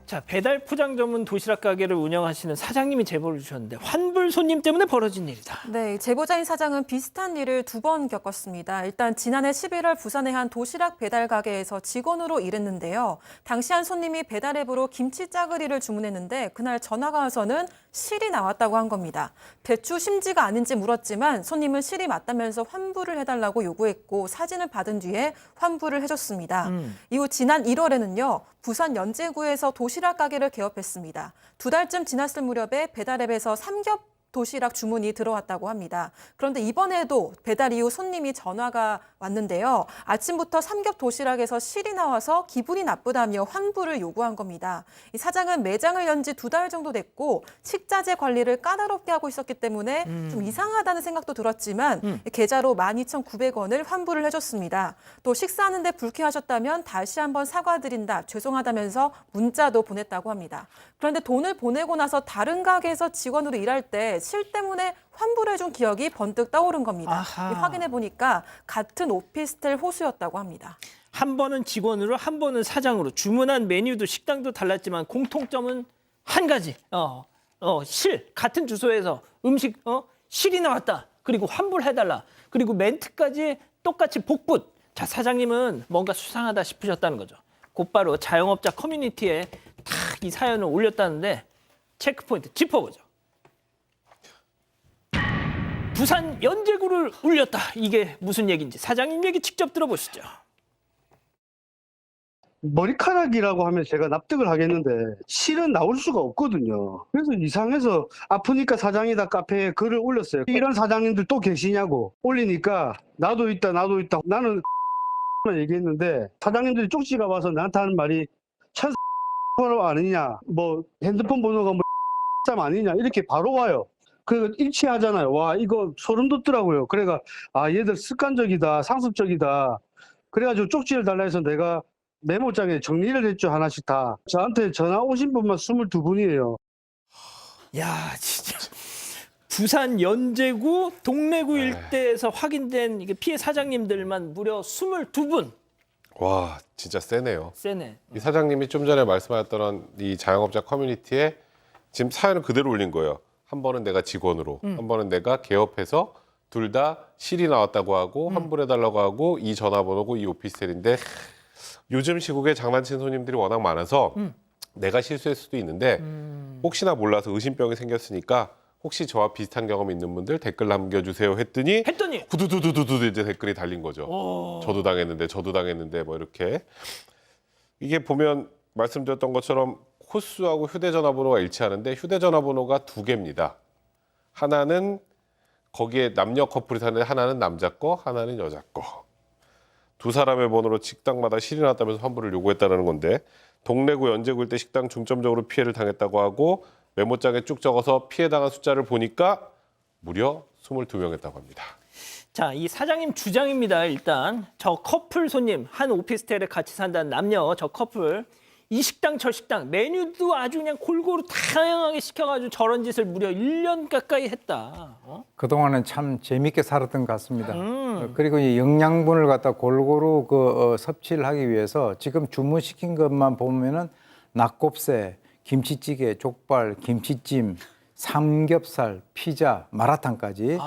자, 배달 포장 전문 도시락 가게를 운영하시는 사장님이 제보를 주셨는데 환불 손님 때문에 벌어진 일이다. 네, 제보자인 사장은 비슷한 일을 2번 겪었습니다. 일단 지난해 11월 부산의 한 도시락 배달 가게에서 직원으로 일했는데요. 당시 한 손님이 배달 앱으로 김치 짜글이를 주문했는데 그날 전화가 와서는 실이 나왔다고 한 겁니다. 대추 심지가 아닌지 물었지만 손님은 실이 맞다면서 환불을 해달라고 요구했고 사진을 받은 뒤에 환불을 해줬습니다. 이후 지난 1월에는요. 부산 연제구에서 도시락 가게를 개업했습니다. 2달쯤 지났을 무렵에 배달앱에서 삼겹 도시락 주문이 들어왔다고 합니다. 그런데 이번에도 배달 이후 손님이 전화가 왔는데요. 아침부터 삼겹 도시락에서 실이 나와서 기분이 나쁘다며 환불을 요구한 겁니다. 이 사장은 매장을 연 지 2달 정도 됐고 식자재 관리를 까다롭게 하고 있었기 때문에 좀 이상하다는 생각도 들었지만 계좌로 12,900원을 환불을 해줬습니다. 또 식사하는데 불쾌하셨다면 다시 한번 사과드린다, 죄송하다면서 문자도 보냈다고 합니다. 그런데 돈을 보내고 나서 다른 가게에서 직원으로 일할 때 실 때문에 환불해준 기억이 번뜩 떠오른 겁니다. 확인해 보니까 같은 오피스텔 호수였다고 합니다. 한 번은 직원으로, 한 번은 사장으로 주문한 메뉴도 식당도 달랐지만 공통점은 한 가지. 실 같은 주소에서 음식 실이 나왔다. 그리고 환불해달라. 그리고 멘트까지 똑같이 복붙. 자, 사장님은 뭔가 수상하다 싶으셨다는 거죠. 곧바로 자영업자 커뮤니티에 탁 이 사연을 올렸다는데 체크포인트 짚어보죠. 부산 연제구를 울렸다. 이게 무슨 얘기인지 사장님 얘기 직접 들어보시죠. 머리카락이라고 하면 제가 납득을 하겠는데 실은 나올 수가 없거든요. 그래서 이상해서 아프니까 사장이다 카페에 글을 올렸어요. 이런 사장님들 또 계시냐고 올리니까 나도 있다 나는 얘기했는데 사장님들이 쪽지가 와서 나한테 하는 말이 번호 아니냐, 뭐 핸드폰 번호가 뭐 아니냐 이렇게 바로 와요. 그 일치하잖아요. 와, 이거 소름 돋더라고요. 그래가 얘들 습관적이다, 상습적이다. 그래가지고 쪽지를 달라 해서 내가 메모장에 정리를 했죠. 하나씩 다. 저한테 전화 오신 분만 22분이에요. 야, 진짜 부산 연제구 동래구 일대에서 확인된 이게 피해 사장님들만 무려 22분. 와, 진짜 세네요. 세네. 이 사장님이 좀 전에 말씀하셨던 이 자영업자 커뮤니티에 지금 사연을 그대로 올린 거예요. 한 번은 내가 직원으로, 한 번은 내가 개업해서 둘 다 실이 나왔다고 하고 환불해달라고 하고 이 전화번호고 이 오피스텔인데 요즘 시국에 장난치는 손님들이 워낙 많아서 내가 실수할 수도 있는데 혹시나 몰라서 의심병이 생겼으니까 혹시 저와 비슷한 경험 있는 분들 댓글 남겨주세요 했더니 후두두두두두 이제 댓글이 달린 거죠. 저도 당했는데 뭐 이렇게 이게 보면 말씀드렸던 것처럼 호수하고 휴대전화번호가 일치하는데 휴대전화번호가 2개입니다. 하나는 거기에 남녀 커플이 사는데 하나는 남자 거, 하나는 여자 거. 두 사람의 번호로 식당마다 실이 났다면서 환불을 요구했다는 건데 동래구 연제구 일대 식당 중점적으로 피해를 당했다고 하고 메모장에 쭉 적어서 피해당한 숫자를 보니까 무려 22명이었다고 합니다. 자, 이 사장님 주장입니다. 일단 저 커플 손님, 한 오피스텔에 같이 산다는 남녀 저 커플 이 식당 저 식당 메뉴도 아주 그냥 골고루 다양하게 시켜가지고 저런 짓을 무려 1년 가까이 했다. 그동안은 참 재밌게 살았던 것 같습니다. 그리고 이 영양분을 갖다 골고루 섭취를 하기 위해서 지금 주문시킨 것만 보면은 낙곱새, 김치찌개, 족발, 김치찜, 삼겹살, 피자, 마라탕까지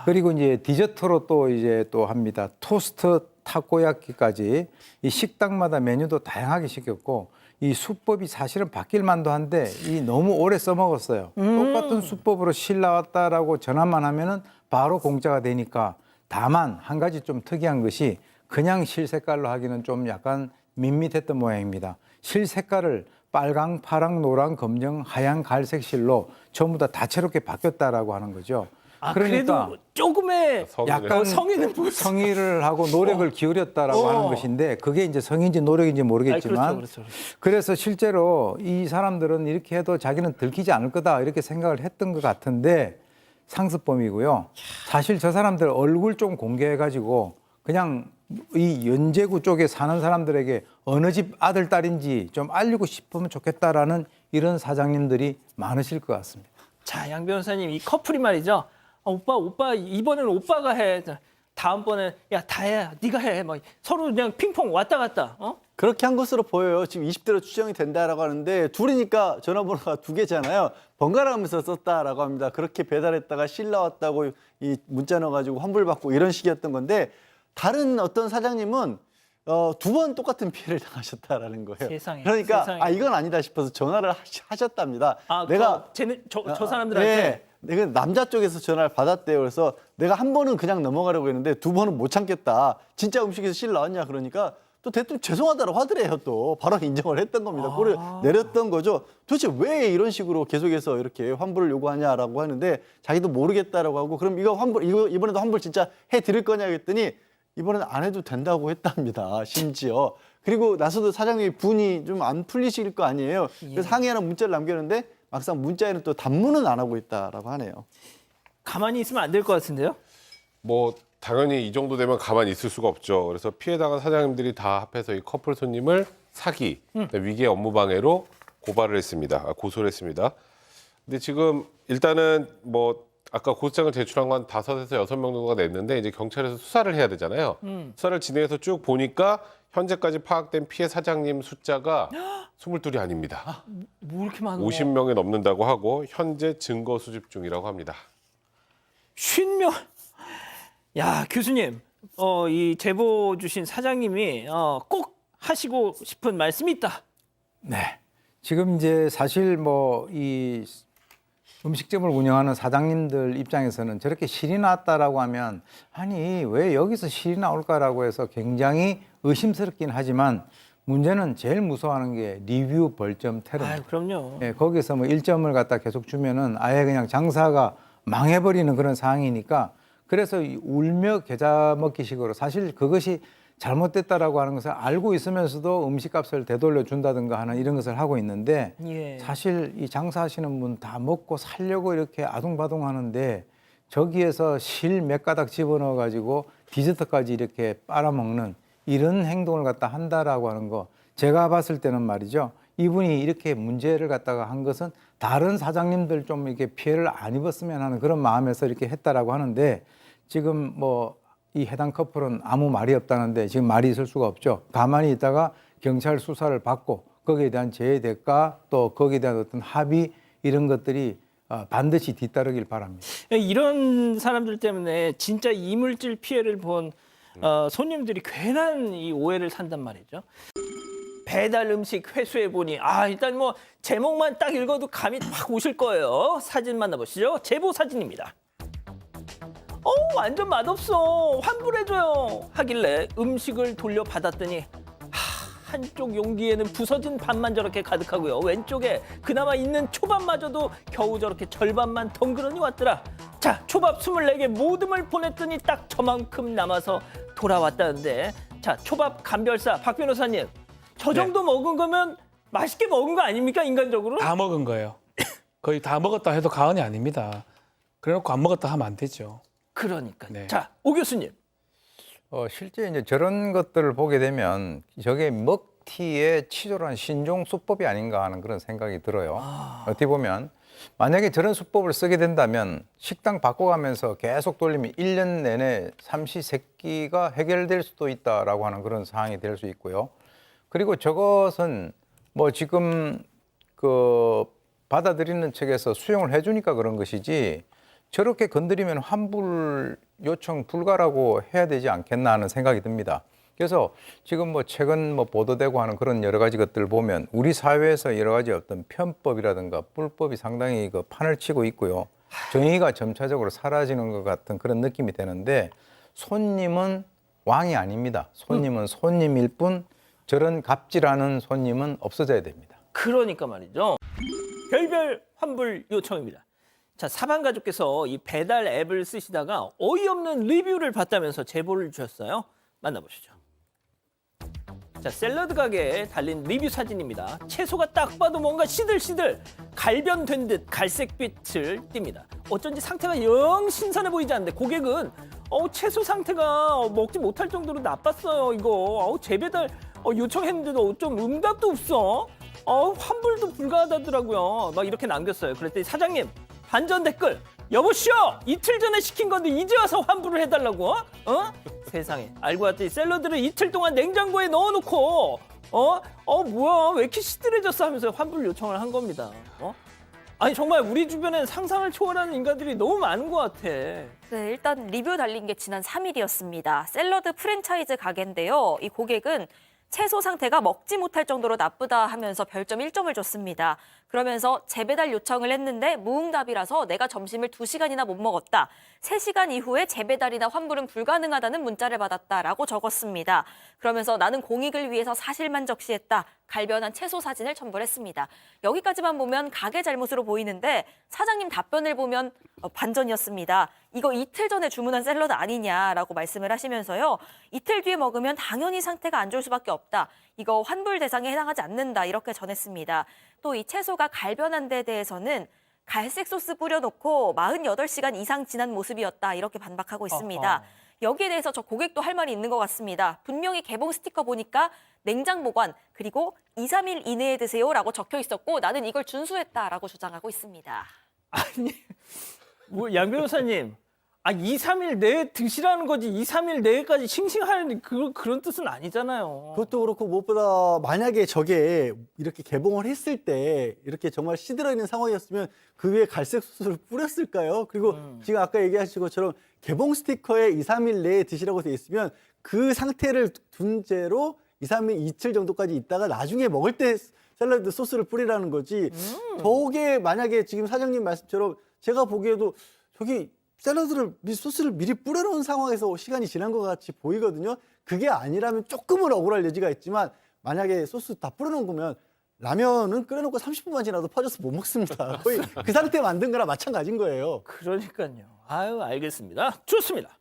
그리고 이제 디저트로 또 합니다. 토스트, 타코야키까지 이 식당마다 메뉴도 다양하게 시켰고 이 수법이 사실은 바뀔 만도 한데 이 너무 오래 써먹었어요. 똑같은 수법으로 실 나왔다라고 전화만 하면은 바로 공짜가 되니까 다만 한 가지 좀 특이한 것이 그냥 실 색깔로 하기는 좀 약간 밋밋했던 모양입니다. 실 색깔을 빨강, 파랑, 노랑, 검정, 하얀, 갈색 실로 전부 다 다채롭게 바뀌었다라고 하는 거죠. 그러니까 그래도 조금의 약간 성의는 성의를 하고 노력을 기울였다라고 하는 것인데 그게 이제 성인지 노력인지 모르겠지만 그렇죠. 그래서 실제로 이 사람들은 이렇게 해도 자기는 들키지 않을 거다 이렇게 생각을 했던 것 같은데 상습범이고요. 사실 저 사람들 얼굴 좀 공개해가지고 그냥 이 연제구 쪽에 사는 사람들에게 어느 집 아들, 딸인지 좀 알리고 싶으면 좋겠다라는 이런 사장님들이 많으실 것 같습니다. 자, 양 변호사님 이 커플이 말이죠. 오빠 이번에는 오빠가 해. 다음번에 야 다혜야 네가 해. 막 서로 그냥 핑퐁 왔다 갔다. 그렇게 한 것으로 보여요. 지금 20대로 추정이 된다라고 하는데 둘이니까 전화번호가 2개잖아요. 번갈아가면서 썼다라고 합니다. 그렇게 배달했다가 실 나왔다고 이 문자 넣어가지고 환불받고 이런 식이었던 건데 다른 어떤 사장님은 2번 똑같은 피해를 당하셨다라는 거예요. 세상에, 그러니까 세상에. 이건 아니다 싶어서 전화를 하셨답니다. 내가 저 사람들한테 내가 남자 쪽에서 전화를 받았대요. 그래서 내가 한 번은 그냥 넘어가려고 했는데 2번은 못 참겠다. 진짜 음식에서 실 나왔냐 그러니까 또 대뜸 죄송하다고 하더래요. 또 바로 인정을 했던 겁니다. 꼴을 내렸던 거죠. 도대체 왜 이런 식으로 계속해서 이렇게 환불을 요구하냐라고 하는데 자기도 모르겠다라고 하고 그럼 이거 이번에도 환불 진짜 해드릴 거냐 했더니 이번에는 안 해도 된다고 했답니다. 심지어. 그리고 나서도 사장님이 분이 좀 안 풀리실 거 아니에요. 그래서 항의하는 문자를 남겼는데 막상 문자에는 또 답문은 안 하고 있다라고 하네요. 가만히 있으면 안 될 것 같은데요? 뭐 당연히 이 정도 되면 가만히 있을 수가 없죠. 그래서 피해당한 사장님들이 다 합해서 이 커플 손님을 사기, 위계 업무방해로 고발을 했습니다. 고소를 했습니다. 근데 지금 일단은 뭐 아까 고소장을 제출한 건 5에서 6명 정도가 냈는데 이제 경찰에서 수사를 해야 되잖아요. 수사를 진행해서 쭉 보니까 현재까지 파악된 피해 사장님 숫자가 22이 아닙니다. 뭐 이렇게 많아? 50명이 넘는다고 하고 현재 증거 수집 중이라고 합니다. 50명. 야 교수님, 이 제보 주신 사장님이 꼭 하시고 싶은 말씀이 있다. 네. 지금 이제 사실 뭐 이 음식점을 운영하는 사장님들 입장에서는 저렇게 실이 났다라고 하면 아니 왜 여기서 실이 나올까라고 해서 굉장히 의심스럽긴 하지만 문제는 제일 무서워하는 게 리뷰 벌점 테러입니다. 그럼요. 예, 거기서 뭐 1점을 갖다 계속 주면은 아예 그냥 장사가 망해버리는 그런 상황이니까 그래서 이 울며 겨자 먹기식으로 사실 그것이 잘못됐다라고 하는 것을 알고 있으면서도 음식값을 되돌려 준다든가 하는 이런 것을 하고 있는데 예. 사실 이 장사하시는 분 다 먹고 살려고 이렇게 아둥바둥 하는데 저기에서 실 몇 가닥 집어넣어 가지고 디저트까지 이렇게 빨아먹는 이런 행동을 갖다 한다라고 하는 거 제가 봤을 때는 말이죠. 이분이 이렇게 문제를 갖다가 한 것은 다른 사장님들 좀 이렇게 피해를 안 입었으면 하는 그런 마음에서 이렇게 했다라고 하는데 지금 뭐 이 해당 커플은 아무 말이 없다는데 지금 말이 있을 수가 없죠. 가만히 있다가 경찰 수사를 받고 거기에 대한 재해 대가 또 거기에 대한 어떤 합의 이런 것들이 반드시 뒤따르길 바랍니다. 이런 사람들 때문에 진짜 이물질 피해를 본 손님들이 괜한 이 오해를 산단 말이죠. 배달 음식 회수해 보니 일단 뭐 제목만 딱 읽어도 감이 확 오실 거예요. 사진 만나보시죠. 제보 사진입니다. 완전 맛없어. 환불해줘요. 하길래 음식을 돌려받았더니 한쪽 용기에는 부서진 밥만 저렇게 가득하고요. 왼쪽에 그나마 있는 초밥마저도 겨우 저렇게 절반만 덩그러니 왔더라. 자, 초밥 24개 모듬을 보냈더니 딱 저만큼 남아서 돌아왔다는데 자, 초밥 감별사 박 변호사님 저 정도 먹은 거면 맛있게 먹은 거 아닙니까? 인간적으로? 다 먹은 거예요. 거의 다 먹었다 해도 과언이 아닙니다. 그래놓고 안 먹었다 하면 안 되죠. 그러니까. 네. 자, 오 교수님. 실제 이제 저런 것들을 보게 되면 저게 먹튀의 치졸한 신종 수법이 아닌가 하는 그런 생각이 들어요. 어떻게 보면 만약에 저런 수법을 쓰게 된다면 식당 바꿔가면서 계속 돌리면 1년 내내 삼시세끼가 해결될 수도 있다라고 하는 그런 상황이 될 수 있고요. 그리고 저것은 뭐 지금 그 받아들이는 측에서 수용을 해주니까 그런 것이지 저렇게 건드리면 환불 요청 불가라고 해야 되지 않겠나 하는 생각이 듭니다. 그래서 지금 뭐 최근 뭐 보도되고 하는 그런 여러 가지 것들을 보면 우리 사회에서 여러 가지 어떤 편법이라든가 뿔법이 상당히 그 판을 치고 있고요. 정의가 점차적으로 사라지는 것 같은 그런 느낌이 되는데 손님은 왕이 아닙니다. 손님은 손님일 뿐 저런 갑질하는 손님은 없어져야 됩니다. 그러니까 말이죠. 별별 환불 요청입니다. 자, 사방가족께서 이 배달 앱을 쓰시다가 어이없는 리뷰를 봤다면서 제보를 주셨어요. 만나보시죠. 자, 샐러드 가게에 달린 리뷰 사진입니다. 채소가 딱 봐도 뭔가 시들시들 갈변된 듯 갈색빛을 띱니다. 어쩐지 상태가 영 신선해 보이지 않는데 고객은 채소 상태가 먹지 못할 정도로 나빴어요. 이거 재배달 요청했는데도 좀 응답도 없어. 환불도 불가하다더라고요. 막 이렇게 남겼어요. 그랬더니 사장님 반전 댓글. 여보시오, 이틀 전에 시킨 건데 이제 와서 환불을 해달라고? 어? 세상에. 알고 봤더니 샐러드를 이틀 동안 냉장고에 넣어놓고 뭐야 왜 이렇게 시들해졌어 하면서 환불 요청을 한 겁니다. 아니 정말 우리 주변엔 상상을 초월하는 인간들이 너무 많은 것 같아. 네, 일단 리뷰 달린 게 지난 3일이었습니다. 샐러드 프랜차이즈 가게인데요. 이 고객은 채소 상태가 먹지 못할 정도로 나쁘다 하면서 별점 1점을 줬습니다. 그러면서 재배달 요청을 했는데 무응답이라서 내가 점심을 2시간이나 못 먹었다. 3시간 이후에 재배달이나 환불은 불가능하다는 문자를 받았다라고 적었습니다. 그러면서 나는 공익을 위해서 사실만 적시했다. 갈변한 채소 사진을 첨부했습니다. 여기까지만 보면 가게 잘못으로 보이는데 사장님 답변을 보면 반전이었습니다. 이거 이틀 전에 주문한 샐러드 아니냐라고 말씀을 하시면서요. 이틀 뒤에 먹으면 당연히 상태가 안 좋을 수밖에 없다. 이거 환불 대상에 해당하지 않는다. 이렇게 전했습니다. 또 이 채소가 갈변한 데 대해서는 갈색 소스 뿌려놓고 48시간 이상 지난 모습이었다. 이렇게 반박하고 있습니다. 여기에 대해서 저 고객도 할 말이 있는 것 같습니다. 분명히 개봉 스티커 보니까 냉장 보관 그리고 2, 3일 이내에 드세요라고 적혀 있었고 나는 이걸 준수했다라고 주장하고 있습니다. 아니 뭐 양 변호사님, 2, 3일 내에 드시라는 거지 2, 3일 내에까지 싱싱하는 그런 뜻은 아니잖아요. 그것도 그렇고 무엇보다 만약에 저게 이렇게 개봉을 했을 때 이렇게 정말 시들어 있는 상황이었으면 그 위에 갈색 소스를 뿌렸을까요? 그리고 지금 아까 얘기하신 것처럼 개봉 스티커에 2, 3일 내에 드시라고 돼 있으면 그 상태를 둔 채로 2, 3일, 이틀 정도까지 있다가 나중에 먹을 때 샐러드 소스를 뿌리라는 거지. 저게 만약에 지금 사장님 말씀처럼 제가 보기에도 저기 샐러드를 소스를 미리 뿌려놓은 상황에서 시간이 지난 것 같이 보이거든요. 그게 아니라면 조금은 억울할 여지가 있지만 만약에 소스 다 뿌려놓은 거면 라면은 끓여놓고 30분만 지나도 퍼져서 못 먹습니다. 거의 그 상태 만든 거랑 마찬가지인 거예요. 그러니까요. 아유 알겠습니다. 좋습니다.